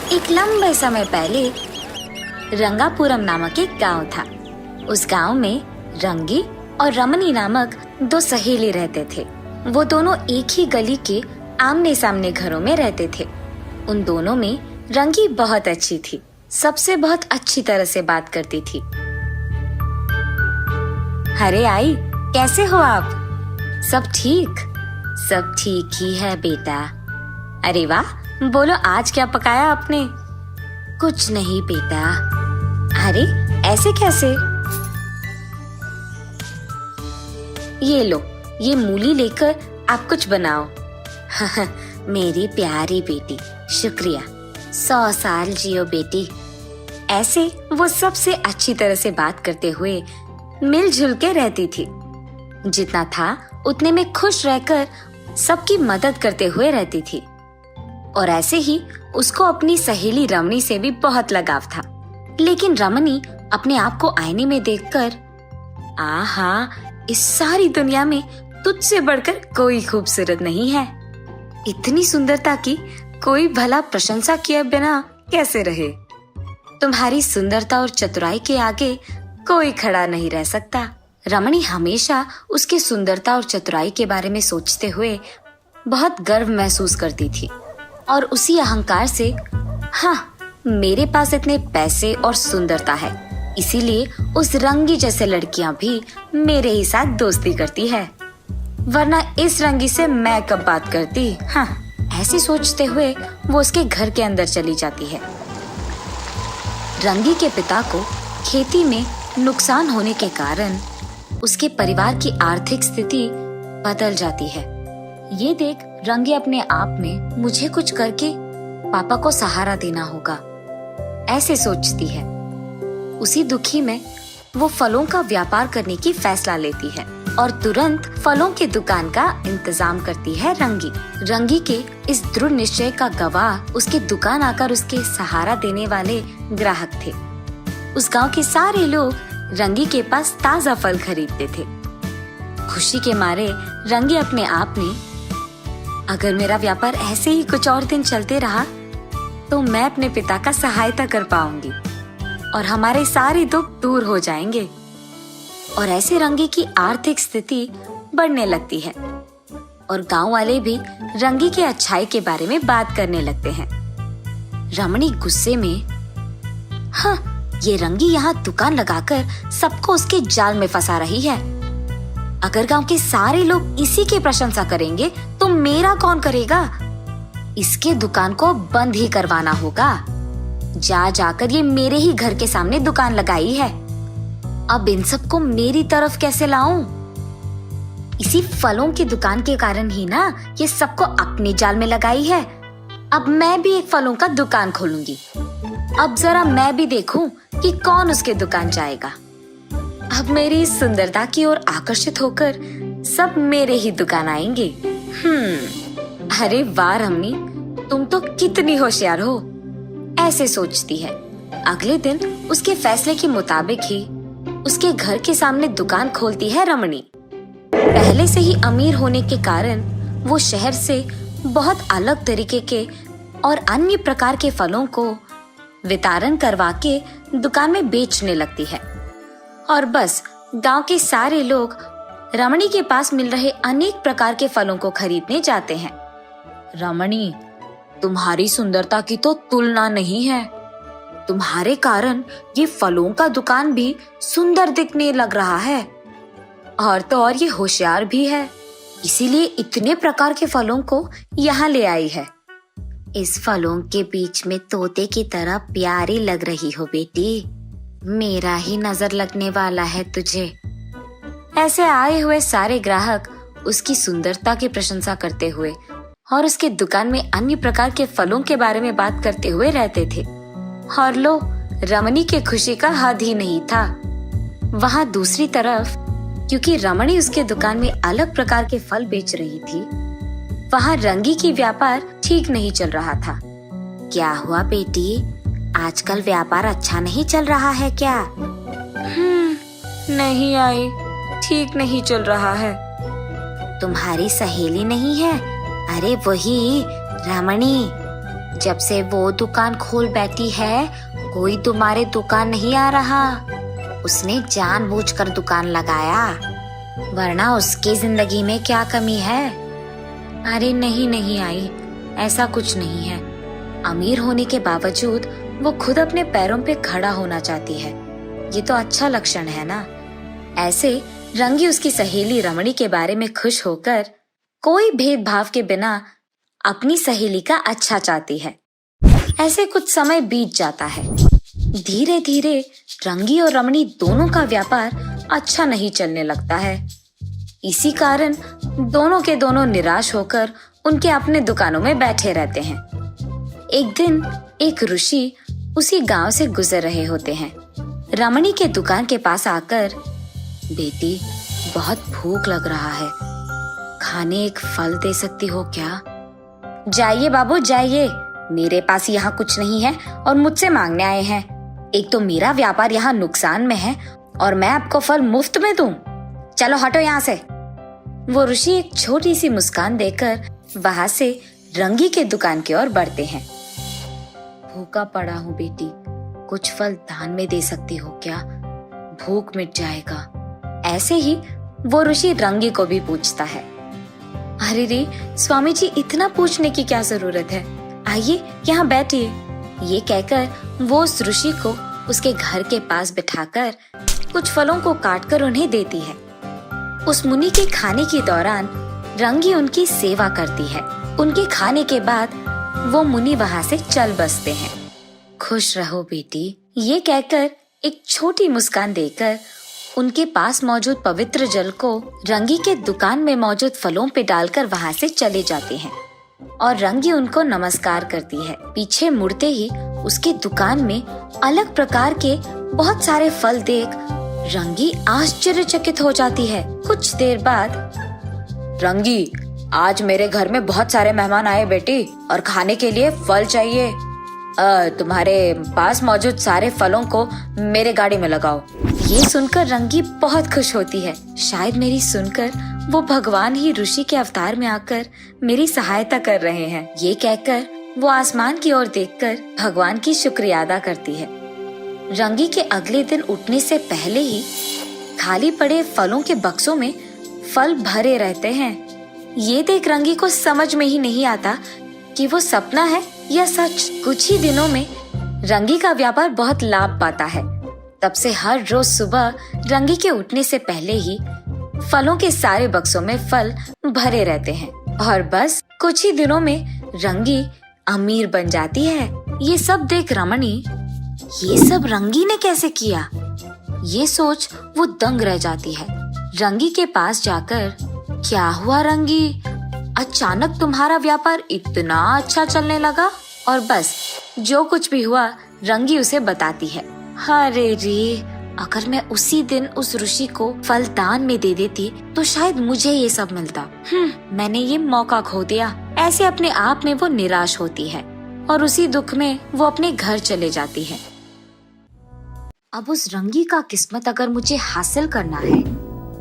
एक लंबे समय पहले रंगापुरम नामक एक गांव था। उस गांव में रंगी और रमनी नामक दो सहेली रहते थे। वो दोनों एक ही गली के आमने सामने घरों में रहते थे। उन दोनों में रंगी बहुत अच्छी थी, सबसे बहुत अच्छी तरह से बात करती थी। अरे आई, कैसे हो आप? सब ठीक? सब ठीक ही है बेटा। अरे वाह, बोलो आज क्या पकाया आपने? कुछ नहीं बेटा। अरे ऐसे कैसे? ये लो, ये मूली लेकर आप कुछ बनाओ। मेरी प्यारी बेटी, शुक्रिया। 100 साल जियो बेटी। ऐसे वो सबसे अच्छी तरह से बात करते हुए मिलजुल के रहती थी। जितना था उतने में खुश रहकर सबकी मदद करते हुए रहती थी। और ऐसे ही उसको अपनी सहेली रमनी से भी बहुत लगाव था। लेकिन रमनी अपने आप को आईने में देखकर, आहा, इस सारी दुनिया में तुझसे बढ़कर कोई खूबसूरत नहीं है। इतनी सुंदरता की कोई भला प्रशंसा किए बिना कैसे रहे? तुम्हारी सुंदरता और चतुराई के आगे कोई खड़ा नहीं रह सकता। रमणी हमेशा उसकी सुंदरता और चतुराई के बारे में सोचते हुए बहुत गर्व महसूस करती थी और उसी अहंकार से, हाँ, मेरे पास इतने पैसे और सुंदरता है, इसीलिए उस रंगी जैसे लड़कियां भी मेरे ही साथ दोस्ती करती है, वरना इस रंगी से मैं कब बात करती। हाँ, ऐसे सोचते हुए वो उसके घर के अंदर चली जाती है। रंगी के पिता को खेती में नुकसान होने के कारण उसके परिवार की आर्थिक स्थिति बदल जाती है। ये देख रंगी अपने आप में, मुझे कुछ करके पापा को सहारा देना होगा, ऐसे सोचती है। उसी दुखी में वो फलों का व्यापार करने की फैसला लेती है और तुरंत फलों की दुकान का इंतजाम करती है रंगी। रंगी के इस दृढ़ निश्चय का गवाह उसकी दुकान आकर उसके सहारा देने वाले ग्राहक थे। उस गांव के सारे लोग रंगी के पास ताजा फल खरीदते थे। खुशी के मारे रंगी अपने आप में, अगर मेरा व्यापार ऐसे ही कुछ और दिन चलते रहा तो मैं अपने पिता का सहायता कर पाऊंगी और हमारे सारे दुख दूर हो जाएंगे। और ऐसे रंगी की आर्थिक स्थिति बढ़ने लगती है और गांव वाले भी रंगी की अच्छाई के बारे में बात करने लगते हैं। रमणी गुस्से में, हाँ, ये रंगी यहाँ दुकान लगाकर सबको उसके जाल में फंसा रही है। अगर गांव के सारे लोग इसी की प्रशंसा करेंगे तो मेरा कौन करेगा? इसके दुकान को बंद ही करवाना होगा। जाकर ये मेरे ही घर के सामने दुकान लगाई है, अब इन सबको मेरी तरफ कैसे लाऊं? इसी फलों की दुकान के कारण ही ना ये सबको अपने जाल में लगाई है। अब मैं भी एक फलों का दुकान खोलूंगी। अब जरा मैं भी देखूं कि कौन उसके दुकान जाएगा। अब मेरी सुंदरता की ओर आकर्षित होकर सब मेरे ही दुकान आएंगे। अरे वाह रमनी, तुम तो कितनी होशियार हो, ऐसे सोचती है। अगले दिन उसके फैसले के मुताबिक ही उसके घर के सामने दुकान खोलती है रमणी। पहले से ही अमीर होने के कारण वो शहर से बहुत अलग तरीके के और अन्य प्रकार के फलों को वितरण करवा के दुकान में बेचने लगती है। और बस गांव के सारे लोग रमणी के पास मिल रहे अनेक प्रकार के फलों को खरीदने जाते हैं। रमणी, तुम्हारी सुंदरता की तो तुलना नहीं है। तुम्हारे कारण ये फलों का दुकान भी सुंदर दिखने लग रहा है और तो और ये होशियार भी है, इसीलिए इतने प्रकार के फलों को यहाँ ले आई है। इस फलों के बीच में तोते की तरह प्यारी लग रही हो बेटी, मेरा ही नजर लगने वाला है तुझे। ऐसे आए हुए सारे ग्राहक उसकी सुंदरता की प्रशंसा करते हुए और उसके दुकान में अन्य प्रकार के फलों के बारे में बात करते हुए रहते थे। और लो, रमणी के खुशी का हद ही नहीं था। वहाँ दूसरी तरफ, क्योंकि रमणी उसके दुकान में अलग प्रकार के फल बेच रही थी, वहाँ रंगी की व्यापार ठीक नहीं चल रहा था। क्या हुआ बेटी, आजकल व्यापार अच्छा नहीं चल रहा है क्या? नहीं आई, ठीक नहीं चल रहा है। तुम्हारी सहेली नहीं है? अरे वही रमणी, जब से वो दुकान खोल बैठी है, कोई तुम्हारे दुकान नहीं आ रहा। उसने जानबूझकर दुकान लगाया, वरना उसकी जिंदगी में क्या कमी है? अरे नहीं आई, ऐसा कुछ नहीं है। अमीर होने के बावजूद वो खुद अपने पैरों पे खड़ा होना चाहती है। ये तो अच्छा लक्षण है ना। ऐसे रंगी उसकी सहेली रमणी के बारे में खुश होकर कोई भेदभाव के बिना अपनी सहेली का अच्छा चाहती है। ऐसे कुछ समय बीत जाता है। धीरे धीरे रंगी और रमणी दोनों का व्यापार अच्छा नहीं चलने लगता है। इसी कारण दोनों के दोनों निराश होकर उनके अपने दुकानों में बैठे रहते हैं। एक दिन एक ऋषि उसी गांव से गुजर रहे होते हैं। रमणी के दुकान के पास आकर, बेटी, बहुत भूख लग रहा है, खाने एक फल दे सकती हो क्या? जाइए बाबू जाइए, मेरे पास यहाँ कुछ नहीं है और मुझसे मांगने आए हैं। एक तो मेरा व्यापार यहाँ नुकसान में है और मैं आपको फल मुफ्त में दूं। चलो हटो यहाँ से। वो ऋषि एक छोटी सी मुस्कान देकर वहां से रंगी के दुकान की ओर बढ़ते हैं। भूखा पड़ा हूँ बेटी, कुछ फल दान में दे सकती हो क्या? भूख मिट जाएगा। ऐसे ही वो ऋषि रंगी को भी पूछता है। अरे रे स्वामी जी, इतना पूछने की क्या जरूरत है, आइए यहाँ बैठिए। ये कहकर वो उस ऋषि को उसके घर के पास बिठाकर कुछ फलों को काटकर उन्हें देती है। उस मुनि के खाने के दौरान रंगी उनकी सेवा करती है। उनके खाने के बाद वो मुनि वहाँ से चल बसते हैं। खुश रहो बेटी, ये कहकर एक छोटी मुस्कान देकर उनके पास मौजूद पवित्र जल को रंगी के दुकान में मौजूद फलों पे डालकर वहाँ से चले जाते हैं और रंगी उनको नमस्कार करती है। पीछे मुड़ते ही उसकी दुकान में अलग प्रकार के बहुत सारे फल देख रंगी आश्चर्यचकित हो जाती है। कुछ देर बाद, रंगी, आज मेरे घर में बहुत सारे मेहमान आए बेटी और खाने के लिए फल चाहिए। तुम्हारे पास मौजूद सारे फलों को मेरे गाड़ी में लगाओ। ये सुनकर रंगी बहुत खुश होती है। शायद मेरी सुनकर वो भगवान ही ऋषि के अवतार में आकर मेरी सहायता कर रहे हैं। ये कहकर वो आसमान की ओर देखकर भगवान की शुक्रिया अदा करती है। रंगी के अगले दिन उठने से पहले ही खाली पड़े फलों के बक्सों में फल भरे रहते हैं। ये देख रंगी को समझ में ही नहीं आता कि वो सपना है या सच। कुछ ही दिनों में रंगी का व्यापार बहुत लाभ पाता है। तब से हर रोज सुबह रंगी के उठने से पहले ही फलों के सारे बक्सों में फल भरे रहते हैं और बस कुछ ही दिनों में रंगी अमीर बन जाती है। ये सब देख रमणी, ये सब रंगी ने कैसे किया, ये सोच वो दंग रह जाती है। रंगी के पास जाकर, क्या हुआ रंगी, अचानक तुम्हारा व्यापार इतना अच्छा चलने लगा? और बस जो कुछ भी हुआ रंगी उसे बताती है। अरे रे, अगर मैं उसी दिन उस ऋषि को फल दान में दे देती तो शायद मुझे ये सब मिलता। मैंने ये मौका खो दिया। ऐसे अपने आप में वो निराश होती है और उसी दुख में वो अपने घर चले जाती है। अब उस रंगी का किस्मत अगर मुझे हासिल करना है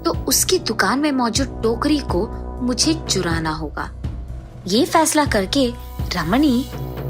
तो उसकी दुकान में मौजूद टोकरी को मुझे चुराना होगा। ये फैसला करके रमणी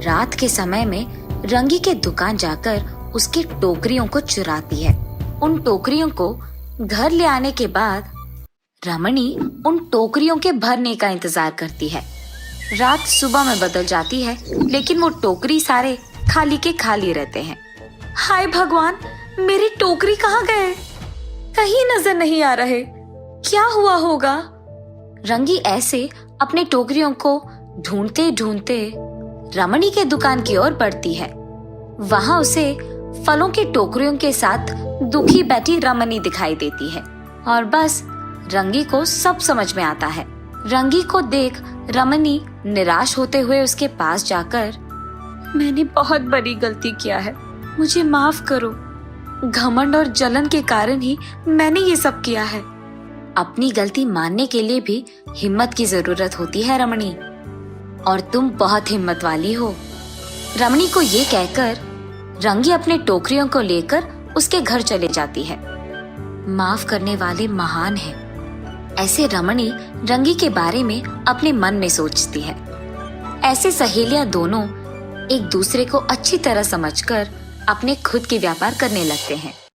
रात के समय में रंगी के दुकान जाकर उसकी टोकरियों को चुराती है। उन टोकरियों को घर ले आने के बाद रमणी उन टोकरियों के भरने का इंतजार करती है। रात सुबह में बदल जाती है लेकिन वो टोकरी सारे खाली के खाली रहते हैं। हाय भगवान, मेरी टोकरी कहाँ गए? कहीं नजर नहीं आ रहे। क्या हुआ होगा? रंगी ऐसे अपने टोकरियों को ढूंढते ढूंढते रमणी के दुकान की ओर बढ़ती है। वहां उसे फलों की टोकरियों के साथ दुखी बैठी रमणी दिखाई देती है और बस रंगी को सब समझ में आता है। रंगी को देख रमणी निराश होते हुए उसके पास जाकर, मैंने बहुत बड़ी गलती किया है, मुझे माफ करो। घमंड और जलन के कारण ही मैंने ये सब किया है। अपनी गलती मानने के लिए भी हिम्मत की जरूरत होती है रमणी, और तुम बहुत हिम्मत वाली हो। रमणी को ये कहकर रंगी अपने टोकरियों को लेकर उसके घर चले जाती है। माफ करने वाले महान हैं, ऐसे रमणी रंगी के बारे में अपने मन में सोचती है। ऐसे सहेलियां दोनों एक दूसरे को अच्छी तरह समझकर अपने खुद के व्यापार करने लगते हैं।